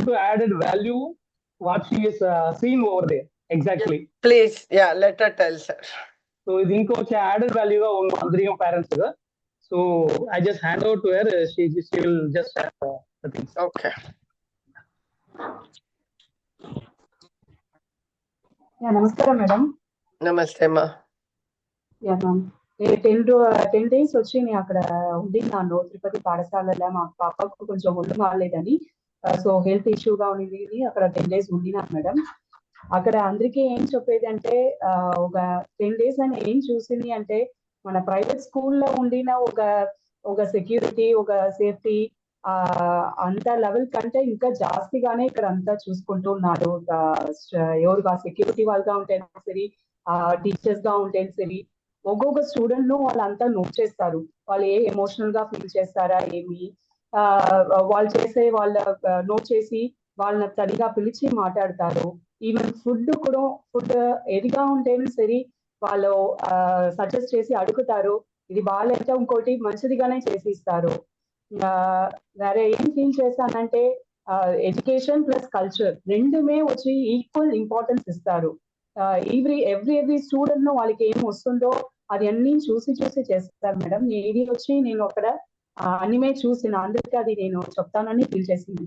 to add value what she is seeing over there. Exactly. Please, yeah, let her tell, sir. So ఇది ఇంకొక added value గా ఉన్న అందరికీ parents గా. So I just hand over to her. She will just share the things. Okay. Yeah, namaskaram, madam. Namaste, ma. Yeah, ma'am. 10 days వచ్చి నేను అక్కడ ఉండినాను తిరుపతి పాఠశాలలో. మా పాపకు కొంచెం ఒళ్ళు బాగాలేదని, సో హెల్త్ ఇష్యూగా ఉంది. అక్కడ 10 days ఉండినాను మేడం. అక్కడ అందరికీ ఏం చెప్పేది అంటే, ఒక 10 days అని ఏం చూసింది అంటే, మన ప్రైవేట్ స్కూల్లో ఉండిన ఒక సెక్యూరిటీ, ఒక సేఫ్టీ అంత లెవెల్ కంటే ఇంకా జాస్తిగానే ఇక్కడ అంతా చూసుకుంటూ ఉన్నారు. ఎవరుగా సెక్యూరిటీ వాళ్ళగా ఉంటేనే సరి, టీచర్స్ గా ఉంటేనే సరి, ఒక్కొక్క స్టూడెంట్ ను వాళ్ళంతా నోట్ చేస్తారు. వాళ్ళు ఎమోషనల్ గా ఫీల్ చేస్తారా ఏమి, వాళ్ళు చేసే వాళ్ళ నోట్ చేసి వాళ్ళని తడిగా పిలిచి మాట్లాడతారు. ఈవెన్ ఫుడ్ ఎదిగా ఉంటేనే సరి వాళ్ళు సజెస్ట్ చేసి అడుగుతారు. ఇది బాగాలేక ఇంకోటి మంచిదిగానే చేసి ఇస్తారు. వేరే ఏం ఫీల్ చేస్తానంటే, ఎడ్యుకేషన్ ప్లస్ కల్చర్ రెండుమే వచ్చి ఈక్వల్ ఇంపార్టెన్స్ ఇస్తారు. ఎవ్రీ స్టూడెంట్ ను వాళ్ళకి ఏం వస్తుందో అది అన్ని చూసి చేస్తారు మేడం. ఇది వచ్చి నేను అక్కడ అనిమే చూసిన అందరికీ అది నేను చెప్తానని ఫీల్ చేసింది.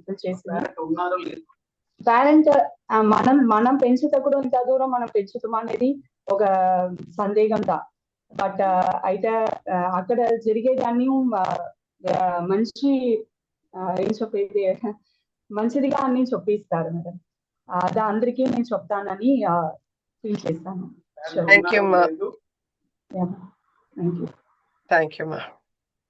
పేరెంట్ మనం పెంచుతా కూడా ఇంత దూరం మనం పెంచుతాం అనేది ఒక సందేహంగా. బట్ అయితే అక్కడ జరిగేదాన్ని మంచి ఏం చెప్పేది మంచిదిగా అన్ని చెప్పిస్తారు మేడం. అది అందరికీ నేను చెప్తానని ఫీల్ చేస్తాను. Thank you, ma. Yeah, thank you. Thank you, ma.